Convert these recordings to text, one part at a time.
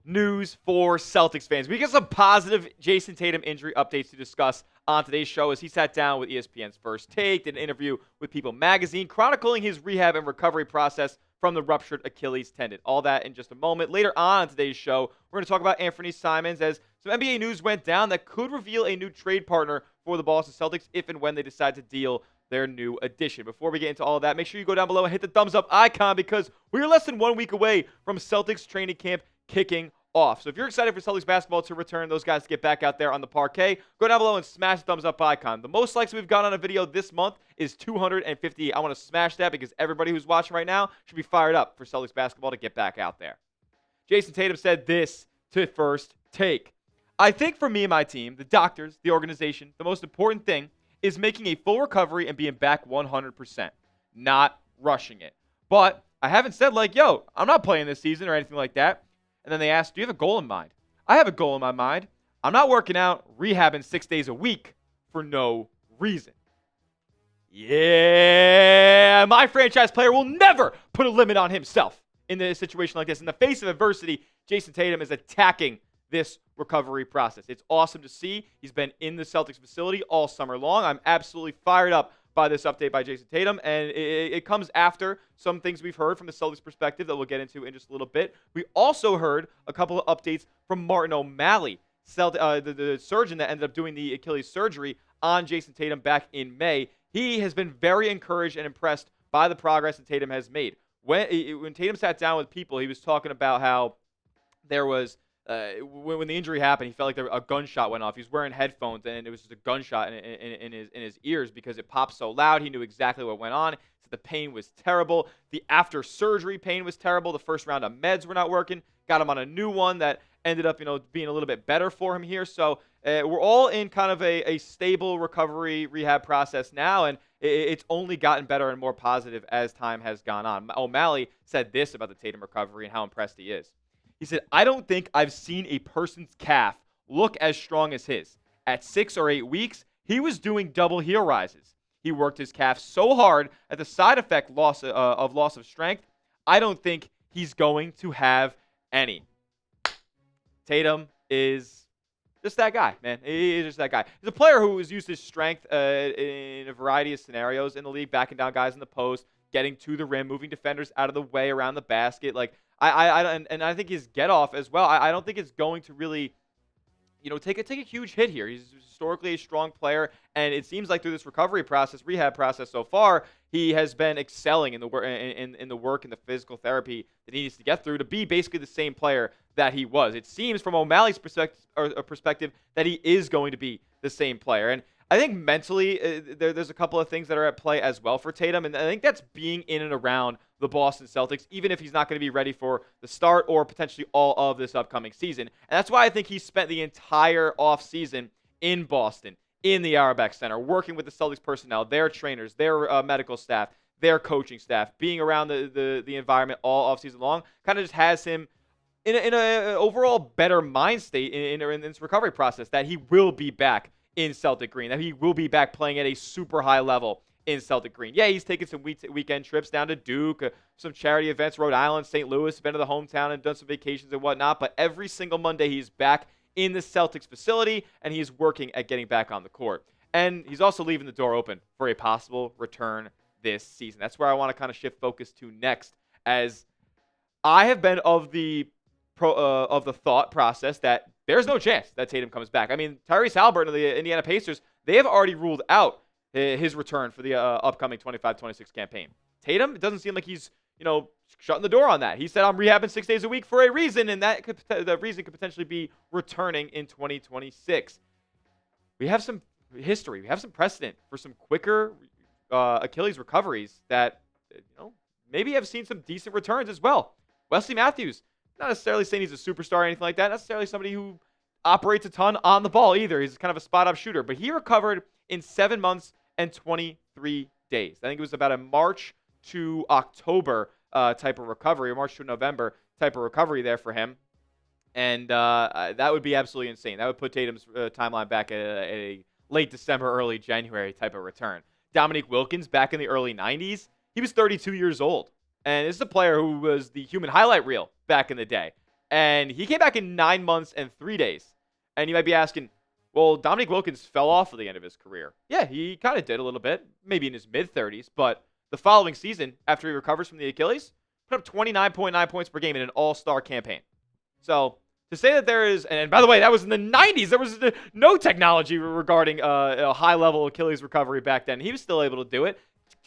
news for Celtics fans. We got some positive Jayson Tatum injury updates to discuss on today's show as he sat down with ESPN's First Take, did an interview with People Magazine, chronicling his rehab and recovery process from the ruptured Achilles tendon. All that in just a moment. Later on in today's show, we're going to talk about Anfernee Simons as some NBA news went down that could reveal a new trade partner for the Boston Celtics if and when they decide to deal their new addition. Before we get into all of that, make sure you go down below and hit the thumbs up icon because we're less than 1 week away from Celtics training camp kicking off. So if you're excited for Celtics basketball to return, those guys to get back out there on the parquet, go down below and smash the thumbs up icon. The most likes we've got on a video this month is 250. I want to smash that because everybody who's watching right now should be fired up for Celtics basketball to get back out there. Jayson Tatum said this to First Take. I think for me and my team, the doctors, the organization, the most important thing is making a full recovery and being back 100%, not rushing it. But I haven't said like, yo, I'm not playing this season or anything like that. And then they asked, do you have a goal in mind? I have a goal in my mind. I'm not working out, rehabbing 6 days a week for no reason. Yeah, my franchise player will never put a limit on himself in a situation like this. In the face of adversity, Jayson Tatum is attacking this recovery process. It's awesome to see. He's been in the Celtics facility all summer long. I'm absolutely fired up by this update by Jayson Tatum, and it comes after some things we've heard from the Celtics perspective that we'll get into in just a little bit. We also heard a couple of updates from Martin O'Malley, the surgeon that ended up doing the Achilles surgery on Jayson Tatum back in May. He has been very encouraged and impressed by the progress that Tatum has made. When Tatum sat down with people, he was talking about how there was when the injury happened, he felt like a gunshot went off. He was wearing headphones, and it was just a gunshot in his ears because it popped so loud. He knew exactly what went on. So the pain was terrible. The after-surgery pain was terrible. The first round of meds were not working. Got him on a new one that ended up, being a little bit better for him here. So we're all in kind of a stable recovery rehab process now, and it's only gotten better and more positive as time has gone on. O'Malley said this about the Tatum recovery and how impressed he is. He said, I don't think I've seen a person's calf look as strong as his. At 6 or 8 weeks, he was doing double heel rises. He worked his calf so hard at the side effect loss of strength, I don't think he's going to have any. Tatum is just that guy, man. He is just that guy. He's a player who has used his strength in a variety of scenarios in the league, backing down guys in the post, getting to the rim, moving defenders out of the way around the basket. I think his get off as well. I don't think it's going to really, take a huge hit here. He's historically a strong player, and it seems like through this recovery process, rehab process so far, he has been excelling in the work and the physical therapy that he needs to get through to be basically the same player that he was. It seems from O'Malley's perspective that he is going to be the same player, and I think mentally there's a couple of things that are at play as well for Tatum, and I think that's being in and around the Boston Celtics, even if he's not going to be ready for the start or potentially all of this upcoming season. And that's why I think he spent the entire offseason in Boston, in the Auerbach Center, working with the Celtics personnel, their trainers, their medical staff, their coaching staff, being around the environment all offseason long, kind of just has him in an overall better mind state in this recovery process, that he will be back in Celtic Green, that he will be back playing at a super high level in Celtic Green. Yeah, he's taken some weekend trips down to Duke, some charity events, Rhode Island, St. Louis, been to the hometown and done some vacations and whatnot, but every single Monday he's back in the Celtics facility, and he's working at getting back on the court. And he's also leaving the door open for a possible return this season. That's where I want to kind of shift focus to next, as I have been of the thought process that there's no chance that Tatum comes back. I mean, Tyrese Haliburton of the Indiana Pacers, they have already ruled out his return for the upcoming 25-26 campaign. Tatum, it doesn't seem like he's, shutting the door on that. He said, I'm rehabbing 6 days a week for a reason, and the reason could potentially be returning in 2026. We have some history. We have some precedent for some quicker Achilles recoveries that, maybe have seen some decent returns as well. Wesley Matthews, not necessarily saying he's a superstar or anything like that, not necessarily somebody who operates a ton on the ball either. He's kind of a spot-up shooter, but he recovered in 7 months and 23 days. I think it was about a March to October type of recovery, or March to November type of recovery there for him. And that would be absolutely insane. That would put Tatum's timeline back at a late December, early January type of return. Dominique Wilkins, back in the early 90s, he was 32 years old. And this is a player who was the human highlight reel back in the day. And he came back in 9 months and 3 days. And you might be asking, well, Dominique Wilkins fell off at the end of his career. Yeah, he kind of did a little bit, maybe in his mid-30s. But the following season, after he recovers from the Achilles, put up 29.9 points per game in an all-star campaign. So to say that there is, and by the way, that was in the 90s. There was no technology regarding a high-level Achilles recovery back then. He was still able to do it.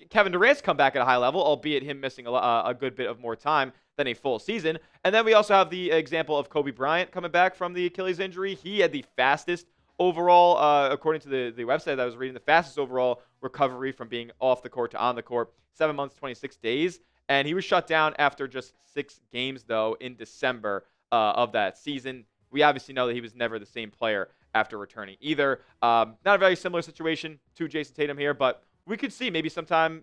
Kevin Durant's come back at a high level, albeit him missing a good bit of more time than a full season. And then we also have the example of Kobe Bryant coming back from the Achilles injury. He had the fastest overall, according to the website that I was reading, the fastest overall recovery from being off the court to on the court, 7 months, 26 days. And he was shut down after just 6 games, though, in December of that season. We obviously know that he was never the same player after returning either. Not a very similar situation to Jayson Tatum here, but we could see maybe sometime,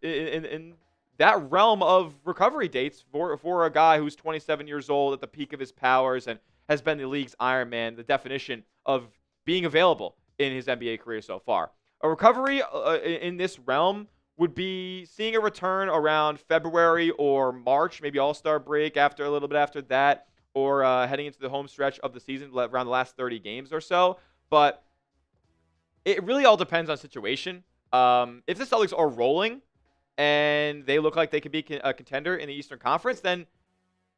in that realm of recovery dates for a guy who's 27 years old at the peak of his powers and has been the league's Iron Man, the definition of being available in his NBA career so far. A recovery in this realm would be seeing a return around February or March, maybe All-Star break after a little bit after that, or heading into the home stretch of the season around the last 30 games or so. But it really all depends on situation. If the Celtics are rolling and they look like they could be a contender in the Eastern Conference, then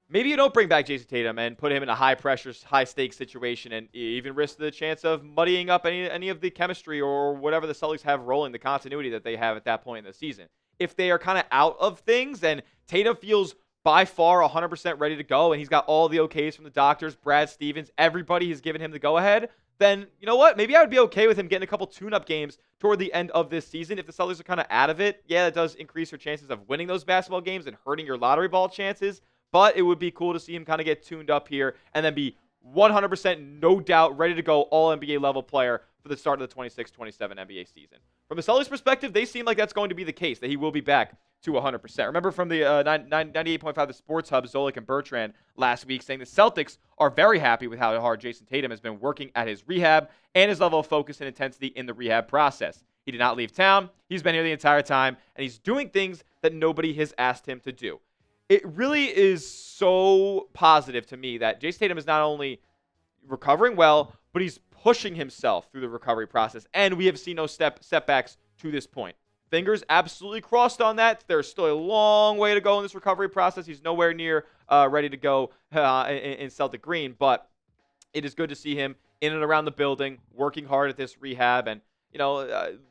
maybe you don't bring back Jayson Tatum and put him in a high-pressure, high-stakes situation and even risk the chance of muddying up any of the chemistry or whatever the Celtics have rolling, the continuity that they have at that point in the season. If they are kind of out of things and Tatum feels by far 100% ready to go and he's got all the okays from the doctors, Brad Stevens, everybody has given him the go-ahead, then you know what? Maybe I would be okay with him getting a couple tune-up games toward the end of this season. If the Celtics are kind of out of it, yeah, that does increase your chances of winning those basketball games and hurting your lottery ball chances. But it would be cool to see him kind of get tuned up here and then be 100% no doubt ready to go all-NBA level player for the start of the 26-27 NBA season. From the Celtics perspective, they seem like that's going to be the case, that he will be back to 100%. Remember from the 98.5 The Sports Hub, Zolik and Bertrand last week saying the Celtics are very happy with how hard Jayson Tatum has been working at his rehab and his level of focus and intensity in the rehab process. He did not leave town. He's been here the entire time, and he's doing things that nobody has asked him to do. It really is so positive to me that Jayson Tatum is not only recovering well, but he's pushing himself through the recovery process, and we have seen no setbacks to this point. Fingers absolutely crossed on that. There's still a long way to go in this recovery process. He's nowhere near ready to go in Celtic green, but it is good to see him in and around the building, working hard at this rehab, and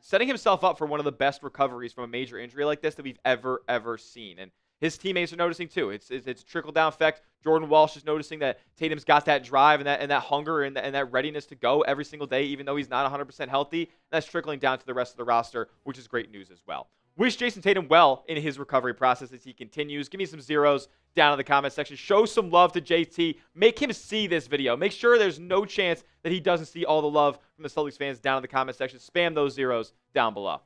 setting himself up for one of the best recoveries from a major injury like this that we've ever seen. And his teammates are noticing too. It's a trickle-down effect. Jordan Walsh is noticing that Tatum's got that drive and that hunger and that readiness to go every single day, even though he's not 100% healthy. That's trickling down to the rest of the roster, which is great news as well. Wish Jayson Tatum well in his recovery process as he continues. Give me some zeros down in the comment section. Show some love to JT. Make him see this video. Make sure there's no chance that he doesn't see all the love from the Celtics fans down in the comment section. Spam those zeros down below.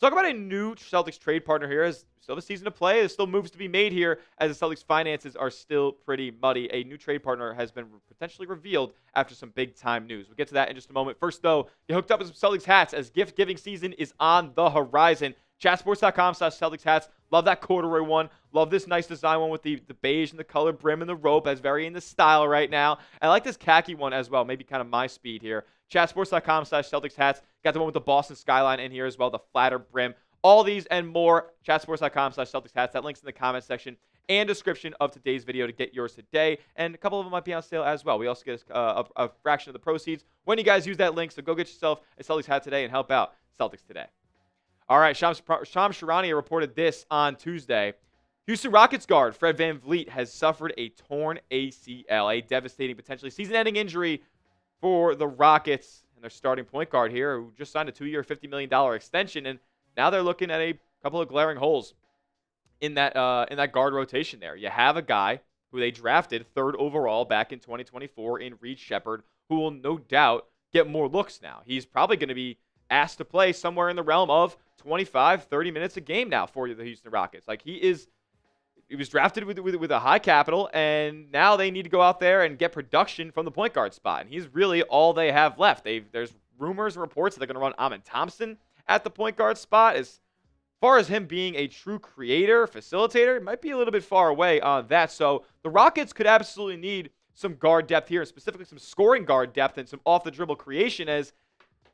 Talk about a new Celtics trade partner here. As still have a season to play. There's still moves to be made here as the Celtics finances are still pretty muddy. A new trade partner has been potentially revealed after some big-time news. We'll get to that in just a moment. First, though, get hooked up with some Celtics hats as gift-giving season is on the horizon. Chatsports.com/Celtics hats. Love that corduroy one. Love this nice design one with the beige and the colored brim and the rope. That's very in the style right now. I like this khaki one as well. Maybe kind of my speed here. Chatsports.com/Celtics hats. Got the one with the Boston skyline in here as well, the flatter brim. All these and more, chatsports.com/Celtics hats. That link's in the comment section and description of today's video to get yours today. And a couple of them might be on sale as well. We also get a fraction of the proceeds when you guys use that link. So go get yourself a Celtics hat today and help out Celtics Today. All right, Shams Charania reported this on Tuesday. Houston Rockets guard Fred VanVleet has suffered a torn ACL, a devastating, potentially season-ending injury for the Rockets and their starting point guard here, who just signed a 2-year, $50 million extension, and now they're looking at a couple of glaring holes in that guard rotation there. You have a guy who they drafted 3rd overall back in 2024 in Reed Shepherd, who will no doubt get more looks now. He's probably going to be asked to play somewhere in the realm of 25, 30 minutes a game now for the Houston Rockets. Like he was drafted with a high capital, and now they need to go out there and get production from the point guard spot. And he's really all they have left. There's rumors and reports that they're going to run Amin Thompson at the point guard spot. As far as him being a true creator, facilitator, it might be a little bit far away on that. So the Rockets could absolutely need some guard depth here, specifically some scoring guard depth and some off-the-dribble creation as,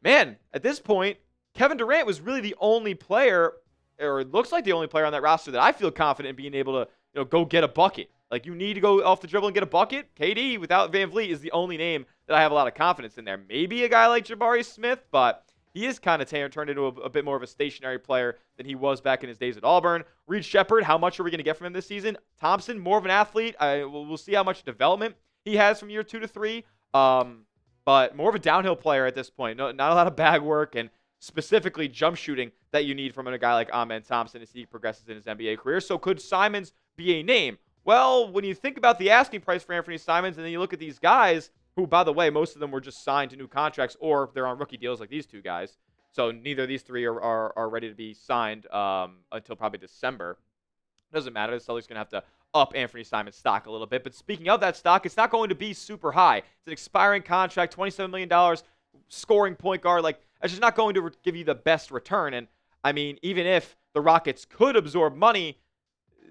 man, at this point, Kevin Durant was really the only player, or it looks like the only player on that roster that I feel confident in being able to, go get a bucket. Like, you need to go off the dribble and get a bucket. KD, without VanVleet, is the only name that I have a lot of confidence in there. Maybe a guy like Jabari Smith, but he is kind of turned into a bit more of a stationary player than he was back in his days at Auburn. Reed Shepherd, how much are we going to get from him this season? Thompson, more of an athlete. We'll see how much development he has from year 2 to 3. But more of a downhill player at this point. Not a lot of bag work and specifically jump shooting that you need from a guy like Amen Thompson as he progresses in his NBA career. So could Simons be a name? Well, when you think about the asking price for Anfernee Simons and then you look at these guys, who, by the way, most of them were just signed to new contracts or they're on rookie deals like these two guys. So neither of these three are ready to be signed until probably December. Doesn't matter. The Celtics are going to have to up Anfernee Simons' stock a little bit. But speaking of that stock, it's not going to be super high. It's an expiring contract, $27 million, scoring point guard. Like, it's just not going to give you the best return. And, I mean, even if the Rockets could absorb money,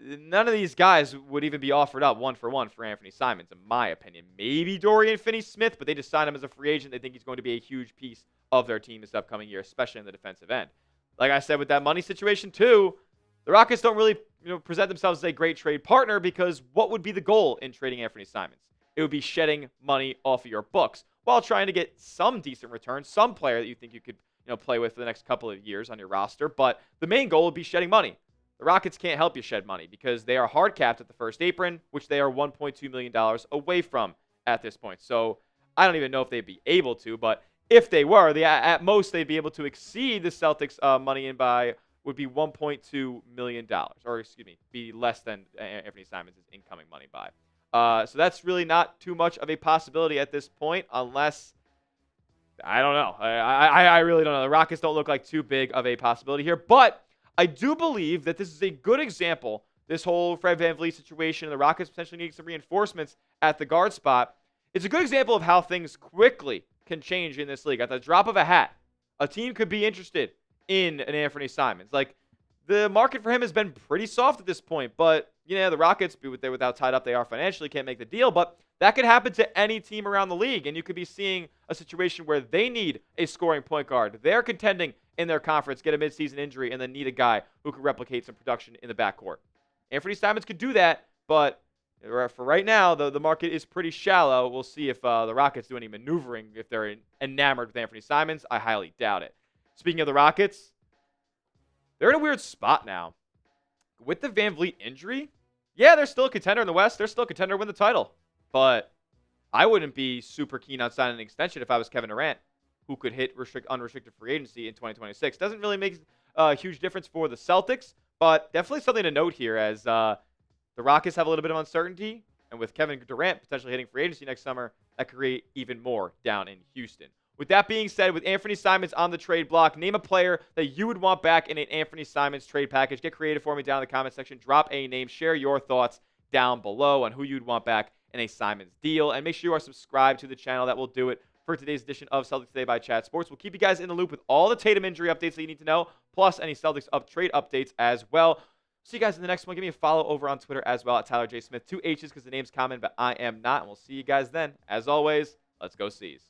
none of these guys would even be offered up 1-for-1 for Anfernee Simons, in my opinion. Maybe Dorian Finney-Smith, but they just signed him as a free agent. They think he's going to be a huge piece of their team this upcoming year, especially in the defensive end. Like I said with that money situation, too, the Rockets don't really present themselves as a great trade partner because what would be the goal in trading Anfernee Simons? It would be shedding money off of your books while trying to get some decent return, some player that you think you could play with for the next couple of years on your roster. But the main goal would be shedding money. The Rockets can't help you shed money because they are hard capped at the first apron, which they are $1.2 million away from at this point. So I don't even know if they'd be able to, but if they were, at most they'd be able to exceed the Celtics' money in by would be $1.2 million, or excuse me, be less than Anfernee Simons' incoming money by. So that's really not too much of a possibility at this point, unless, I don't know. I really don't know. The Rockets don't look like too big of a possibility here, but I do believe that this is a good example, this whole Fred VanVleet situation, and the Rockets potentially needing some reinforcements at the guard spot. It's a good example of how things quickly can change in this league. At the drop of a hat, a team could be interested in an Anfernee Simons. Like, the market for him has been pretty soft at this point, but, the Rockets, without tied up they are financially, can't make the deal, but that could happen to any team around the league, and you could be seeing a situation where they need a scoring point guard. They're contending in their conference, get a midseason injury, and then need a guy who can replicate some production in the backcourt. Anfernee Simons could do that, but for right now, the market is pretty shallow. We'll see if the Rockets do any maneuvering if they're enamored with Anfernee Simons. I highly doubt it. Speaking of the Rockets, they're in a weird spot now. With the VanVleet injury, yeah, they're still a contender in the West. They're still a contender to win the title. But I wouldn't be super keen on signing an extension if I was Kevin Durant, who could hit unrestricted free agency in 2026. Doesn't really make a huge difference for the Celtics, but definitely something to note here as the Rockets have a little bit of uncertainty, and with Kevin Durant potentially hitting free agency next summer, that could create even more down in Houston. With that being said, with Anfernee Simons on the trade block, name a player that you would want back in an Anfernee Simons trade package. Get creative for me down in the comment section. Drop a name. Share your thoughts down below on who you'd want back in a Simons deal. And make sure you are subscribed to the channel. That will do it for today's edition of Celtics Today by Chat Sports. We'll keep you guys in the loop with all the Tatum injury updates that you need to know, plus any Celtics trade updates as well. See you guys in the next one. Give me a follow over on Twitter as well at Tyler J. Smith. 2 H's because the name's common, but I am not. And we'll see you guys then. As always, let's go C's.